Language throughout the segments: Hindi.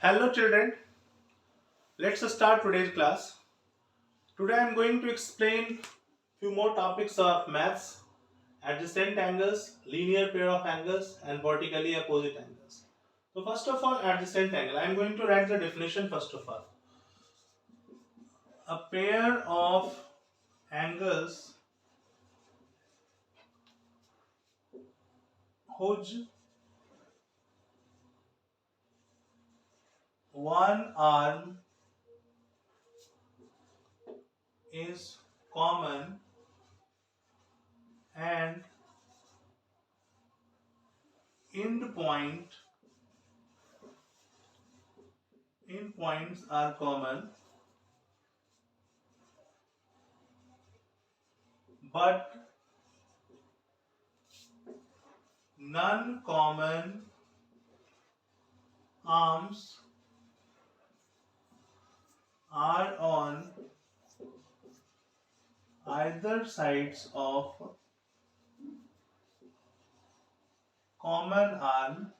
Hello children, let's start today's class. Today I am going to explain few more topics of maths, adjacent angles, linear pair of angles and vertically opposite angles. So first of all, adjacent angle. I am going to write the definition first of all. A pair of angles whose one arm is common and endpoints are common, but non-common arms are on either sides of common arm,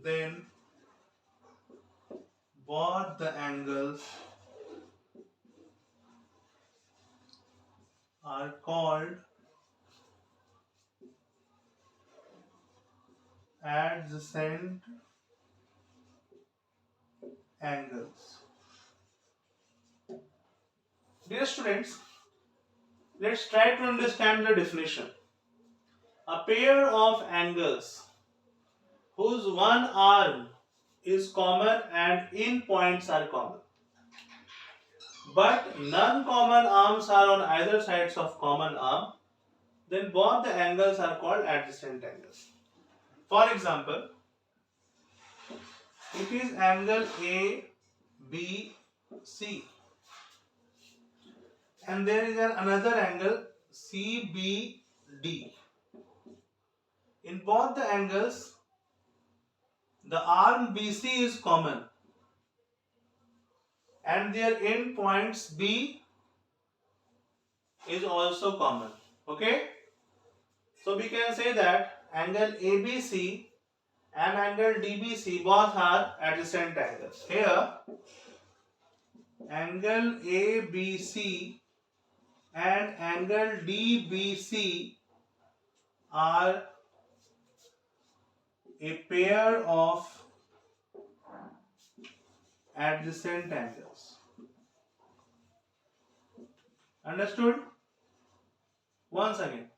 then both the angles are called adjacent angles. Dear students, let's try to understand the definition. A pair of angles whose one arm is common and endpoints are common, but non-common arms are on either sides of common arm, then both the angles are called adjacent angles. For example, it is angle ABC and there is another angle CBD. In both the angles, the arm BC is common and their end points B is also common. Okay? So we can say that angle ABC and angle DBC both are adjacent angles. Here, angle ABC and angle DBC are a pair of adjacent angles. Understood? Once again,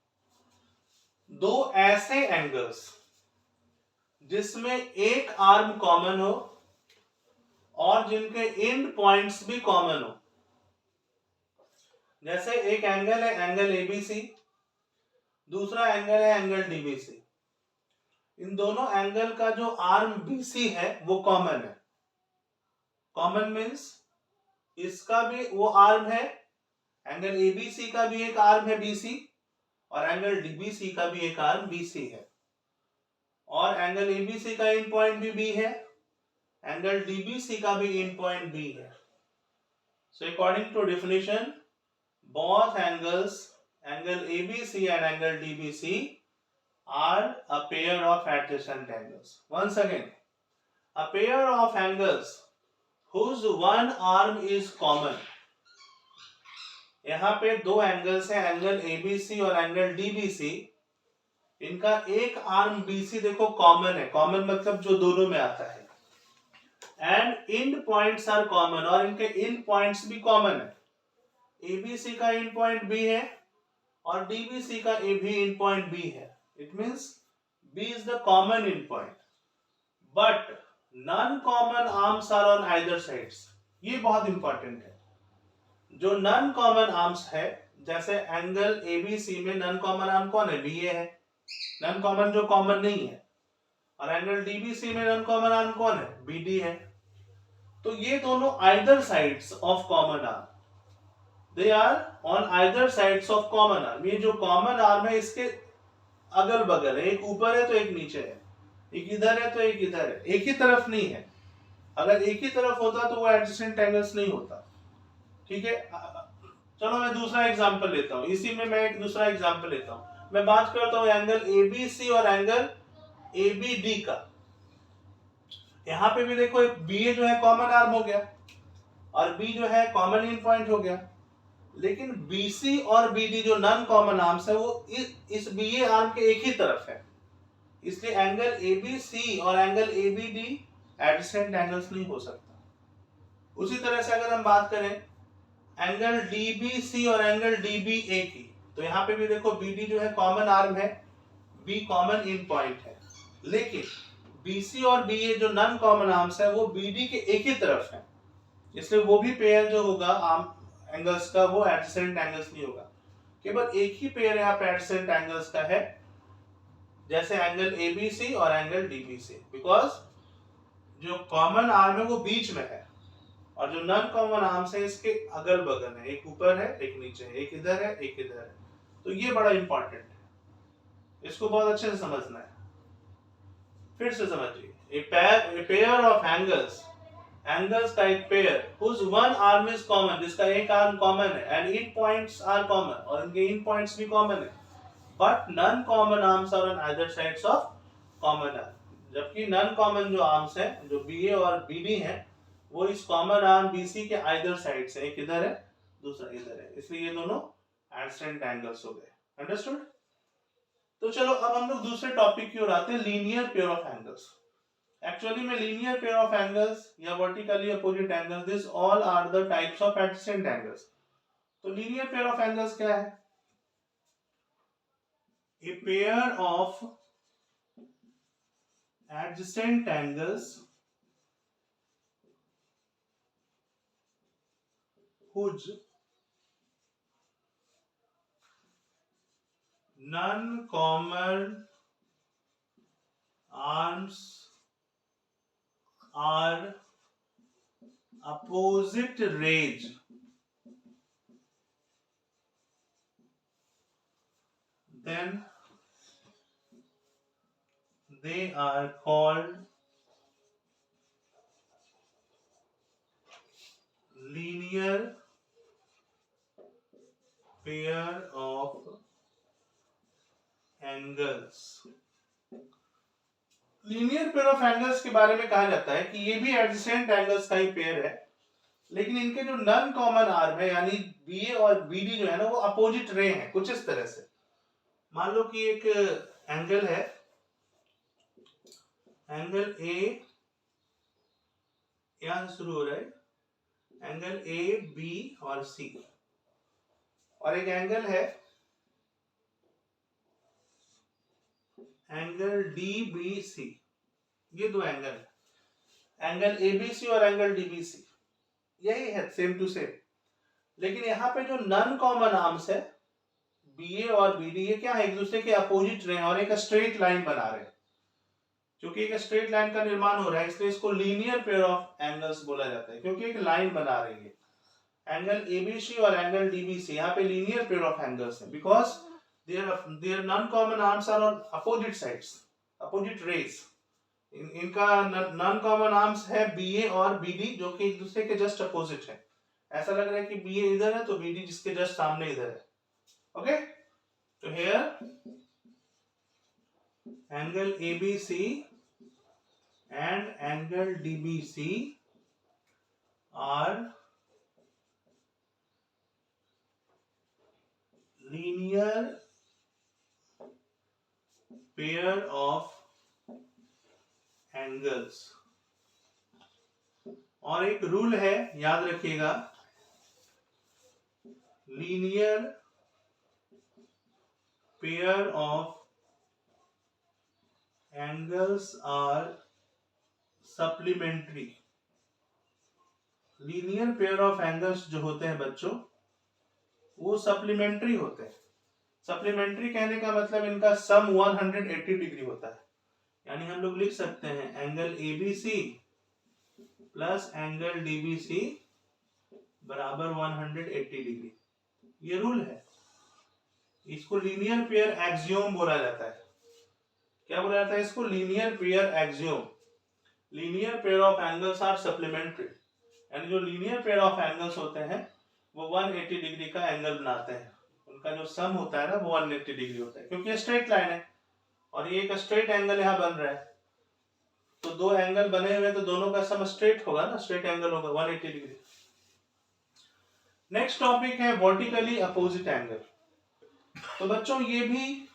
दो ऐसे एंगल्स जिसमें एक आर्म कॉमन हो और जिनके एंड पॉइंट्स भी कॉमन हो, जैसे एक एंगल है एंगल एबीसी, दूसरा एंगल है एंगल डीबीसी. इन दोनों एंगल का जो आर्म बीसी है वो कॉमन है. कॉमन मीन्स इसका भी वो आर्म है, एंगल एबीसी का भी एक आर्म है बीसी और एंगल डीबीसी का भी एक आर्म बीसी है, और एंगल एबीसी का इन पॉइंट भी बी है, एंगल डीबीसी का भी इन पॉइंट बी है. So according to definition, both angles, angle ABC and angle DBC, are a pair of adjacent angles. Once again, a pair of angles whose one arm is common. यहाँ पे दो एंगल्स हैं, एंगल ABC और एंगल DBC. इनका एक आर्म BC देखो कॉमन है. कॉमन मतलब जो दोनों में आता है. And end points are common, और इनके एंड पॉइंट्स भी कॉमन है. ABC का इन पॉइंट B है और DBC का भी इन पॉइंट B है. It means B is the common in point, but non-common arms are on either sides. ये बहुत इंपॉर्टेंट है. जो नॉन कॉमन आर्म्स है, जैसे एंगल ABC में नॉन कॉमन आर्म कौन है? BA है. नॉन कॉमन जो कॉमन नहीं है. और एंगल DBC में नॉन कॉमन आर्म कौन है? BD है. तो ये दोनों either sides of common arm, they are on either sides of common arm. ये जो common arm है इसके अगल बगल है, एक ऊपर है तो एक नीचे है, एक इधर है तो एक इधर है, एक ही तरफ नहीं है. अगर एक ही तरफ होता तो वो एडजेसेंट एंगल्स नहीं होता. ठीक है, चलो मैं दूसरा एग्जांपल लेता हूँ. इसी में मैं एक दूसरा एग्जांपल लेता हूँ. मैं बात करता हूँ एंगल ABC और एंगल ABD का, यहां पे भी देखो BA जो है कॉमन आर्म हो गया और B जो है कॉमन इन पॉइंट हो गया, लेकिन BC और BD जो नॉन कॉमन आर्म्स है वो इस BA आर्म के एक ही तरफ है, इसलिए एंगल ABC और एंगल ABD एडजेसेंट एंगल्स नहीं हो सकता। उसी तरह से अगर हम बात करें एंगल DBC और एंगल DBA की, तो यहां पे भी देखो BD जो है कॉमन आर्म है, B कॉमन इन पॉइंट है, लेकिन BC और BA जो नॉन कॉमन आर्म्स है वो BD के एक ही तरफ है, इसलिए वो भी पेयर जो होगा आर्म एंगल्स का वो एडजेसेंट एंगल्स नहीं होगा। केवल एक ही पेयर यहाँ पे एडजेसेंट एंगल्स का है, जैसे एंगल ABC और एंगल DBC, बिकॉज जो कॉमन आर्म है वो बीच में है और जो नॉन कॉमन आर्म्स है इसके अगल बगल है, एक ऊपर है एक नीचे है, एक इधर है एक इधर है, तो ये बड़ा इंपॉर्टेंट है, इसको बहुत अच्छे से समझना है। फिर से समझिए, a pair of angles, angles का एक pair whose one arm is common, जिसका एक आर्म कॉमन है, and end points are common, और इनके इन पॉइंट्स भी कॉमन है, but non common arms are on other sides of common arm, जबकि नॉन कॉमन जो आर्म्स हैं जो BA और BD हैं वो इस कॉमन आर्म BC के आइदर साइड से, एक इधर है दूसरा इधर है, इसलिए ये दोनों एडजेसेंट एंगल्स हो गए। अंडरस्टूड? तो चलो अब हम लोग दूसरे टॉपिक की ओर आते हैं, linear pair of angles. Actually में लीनियर पेयर ऑफ एंगल्स या vertically opposite angles, this all are the types of adjacent angles. तो लीनियर पेयर ऑफ एंगल्स क्या है? A pair of adjacent angles whose non-common arms are opposite rays, then they are called linear pair of angles। Linear pair of angles के बारे में कहा जाता है कि ये भी एडजेसेंट एंगल्स का ही पेयर है, लेकिन इनके जो नॉन कॉमन आर्म है यानी BA और BD जो है ना वो अपोजिट रे हैं, कुछ इस तरह से। मान लो कि एक एंगल है, एंगल A यहां से शुरू हो रहा है, एंगल AB और C, और एक एंगल है एंगल DBC, ये दो एंगल, एंगल ABC और एंगल DBC यही है, सेम टू सेम, लेकिन यहाँ पे जो नॉन कॉमन आर्म्स है BA और BD, ये क्या है, एक दूसरे के अपोजिट रहे हैं और एक स्ट्रेट लाइन बना रहे हैं। क्योंकि एक स्ट्रेट लाइन का निर्माण हो रहा है इसलिए इसको लीनियर पेयर ऑफ एंगल्स बोला जाता है, क्योंकि एक लाइन बना रही है। एंगल ABC और एंगल DBC यहाँ पे लीनियर पेयर ऑफ एंगल्स है, because their non-common arms are on opposite sides, opposite rays। इनका नॉन कॉमन आर्म्स है BA और BD जो कि एक दूसरे के जस्ट अपोजिट है। ऐसा लग रहा है कि BA इधर है तो BD जिसके जस्ट सामने इधर है। ओके, तो here angle ABC and angle DBC are linear pair of angles। और एक रूल है, याद रखिएगा, linear pair of angles are supplementary। Linear pair of angles जो होते हैं बच्चों वो सप्लीमेंट्री होते हैं। सप्लीमेंट्री कहने का मतलब इनका सम 180 डिग्री होता है, यानी हम लोग लिख सकते हैं angle ABC plus angle DBC बराबर 180 डिग्री, ये रूल है। इसको लीनियर पेयर एक्सियोम बोला जाता है। क्या बोला जाता है इसको? Linear pair axiom. Linear pair of angles are supplementary, यानी जो लीनियर पेयर ऑफ एंगल्स होते हैं वो 180 डिग्री का एंगल बनाते हैं, उनका जो सम होता है ना वो 180 डिग्री होता है, क्योंकि ये स्ट्रेट लाइन है और ये एक स्ट्रेट एंगल यहाँ बन रहा है, तो दो एंगल बने हुए तो दोनों का सम स्ट्रेट होगा ना, स्ट्रेट एंगल होगा 180 डिग्री। नेक्स्ट टॉपिक है वर्टिकली अपोजिट एंगल। तो बच्चों ये भी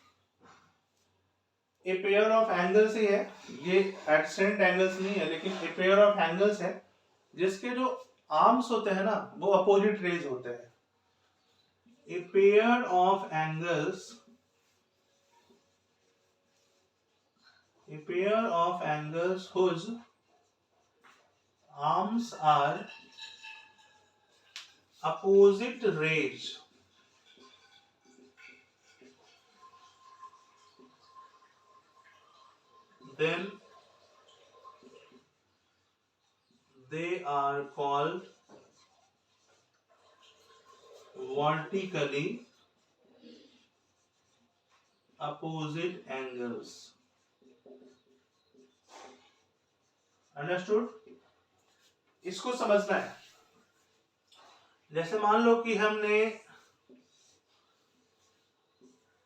ए पेयर ऑफ एंगल्स ही है, ये एडसेंट एंगल्स नहीं है, लेकिन ए पेयर ऑफ एंगल्स है जिसके जो आर्म्स होते हैं ना वो अपोजिट रेज होते हैं। ए pair of angles, a pair of angles whose arms are opposite rays, then they are called vertically opposite angles. Understood? इसको समझना है। जैसे मान लो कि हमने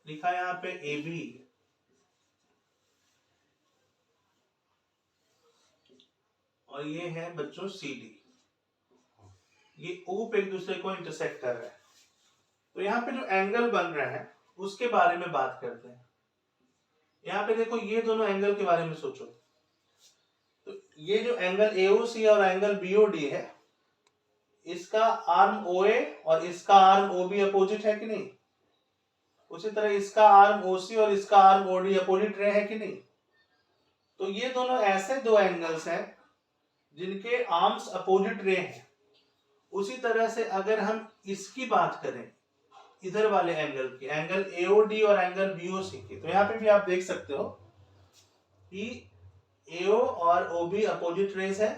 लिखा यहां पे ए बी, और ये है बच्चों सी डी, ये ओ पे एक दूसरे को इंटरसेक्ट कर रहा है। तो यहाँ पे जो एंगल बन रहा है उसके बारे में बात करते हैं। यहाँ पे देखो ये दोनों एंगल के बारे में सोचो, तो ये जो एंगल AOC और एंगल BOD है, इसका आर्म OA और इसका आर्म OB अपोजिट है कि नहीं? उसी तरह इसका आर्म OC और इसका आर्म OD अपोजिट रहे हैं कि नहीं? तो ये दोनों ऐसे दो एंगल्स हैं जिनके आर्म्स अपोजिट रहे हैं। उसी तरह से अगर हम इसकी बात करें, इधर वाले एंगल की, एंगल AOD और एंगल BOC की, तो यहाँ पे भी आप देख सकते हो कि AO और OB अपोजिट रेज है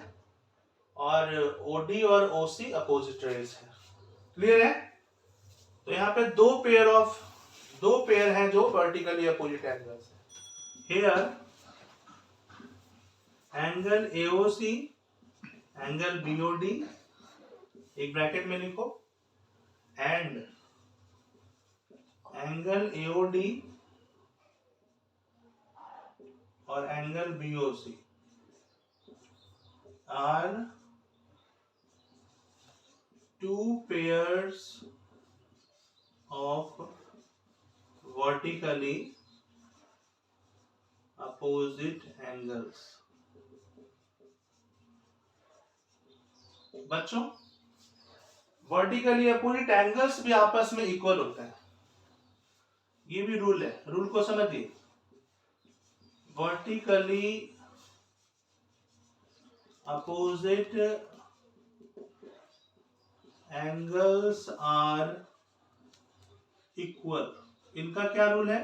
और OD और OC अपोजिट रेज है। क्लियर है? तो यहाँ पे दो पेयर हैं जो वर्टिकली अपोजिट एंगल्स हैं। Here angle AOC, angle BOD, एक ब्रैकेट में लिखो, एंड एंगल AOD और angle BOC are two pairs of vertically opposite angles. बच्चों वर्टिकली अपोजिट एंगल्स भी आपस में इक्वल होते हैं, ये भी रूल है, रूल को समझिए। Vertically opposite angles are equal, इनका क्या रूल है?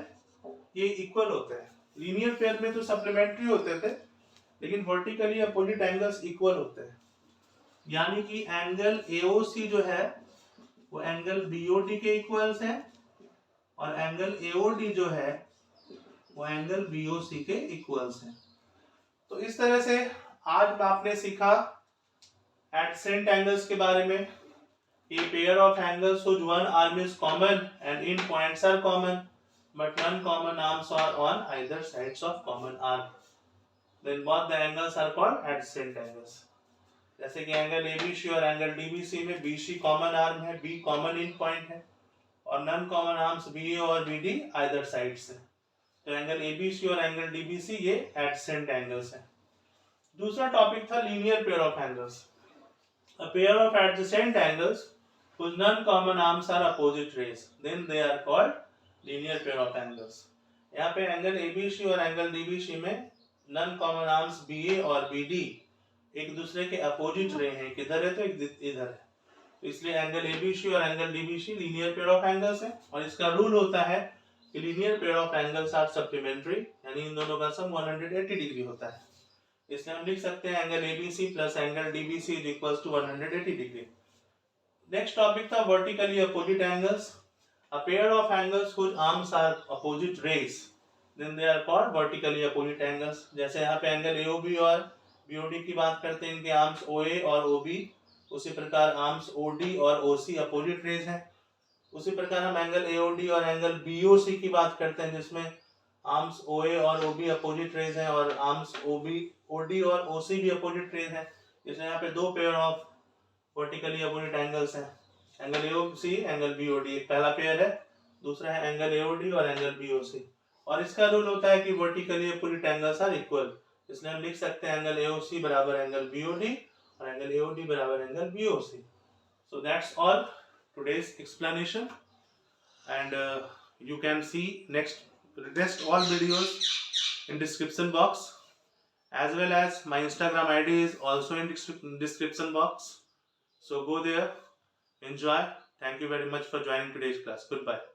ये इक्वल होते हैं। लीनियर पेयर में तो सप्लीमेंट्री होते थे, लेकिन वर्टिकली अपोजिट एंगल्स इक्वल होते हैं। यानी कि एंगल AOC जो है वो एंगल BOD के इक्वल्स है और एंगल AOD जो है वो एंगल BOC के इक्वल्स है। तो इस तरह से आज आपने सीखा एडसेंट एंगल्स के बारे में। A pair of angles whose one arm is common and end points are common, but non-common arms are on either sides of common arm. Then both the angles are called adjacent angles. जैसे कि एंगल ABC और एंगल DBC में BC कॉमन आर्म है, B कॉमन इन पॉइंट है और नॉन कॉमन आर्म्स BA और BD आइदर साइड्स है। तो एंगल ABC और एंगल DBC ये एडसेंट एंगल्स हैं। दूसरा टॉपिक था linear pair of angles. A pair of adjacent angles whose non-common arms are opposite rays, then they are called linear pair of angles. यहाँ पे एंगल ABC और एंगल DBC में नॉन कॉमन आर्म्स BA और BD एक दूसरे के अपोजिट रहे हैं, किधर है तो इधर है, तो इसलिए एंगल ABC और angle DBC linear pair of angles है। और इसका रूल होता है कि linear pair of angles are supplementary, यानी इन दोनों का सम 180 डिग्री होता है। इसलिए हम लिख सकते हैं angle ABC plus angle DBC is equals to 180 degree. Next topic था vertically opposite angles. A pair of angles which arms are opposite rays, then they are called vertically opposite angles. जैसे यहाँ पे एंगल AOB और BOD की बात करते हैं, इनके आर्म्स OA और OB, उसी प्रकार आर्म्स OD और OC अपोजिट रेज हैं। उसी प्रकार हम एंगल AOD और एंगल BOC की बात करते हैं, जिसमें आर्म्स OA और OB अपोजिट रेज हैं और आर्म्स OD और OC भी अपोजिट रेज हैं। जैसे यहाँ पे दो pair of vertically opposite angles हैं, एंगल AOC एंगल BOD, एक पहला पेयर है, दूसरा है एंगल AOD और एंगल BOC। और इसका रूल होता है कि vertically opposite angles are equal, इसलिए हम लिख सकते हैं एंगल AOC बराबर एंगल BOD और एंगल AOD बराबर angle BOC। So that's all today's explanation, and you can see next all videos in description box, as well as my Instagram ID is also in description box. So go there, enjoy. Thank you very much for joining today's class. Goodbye.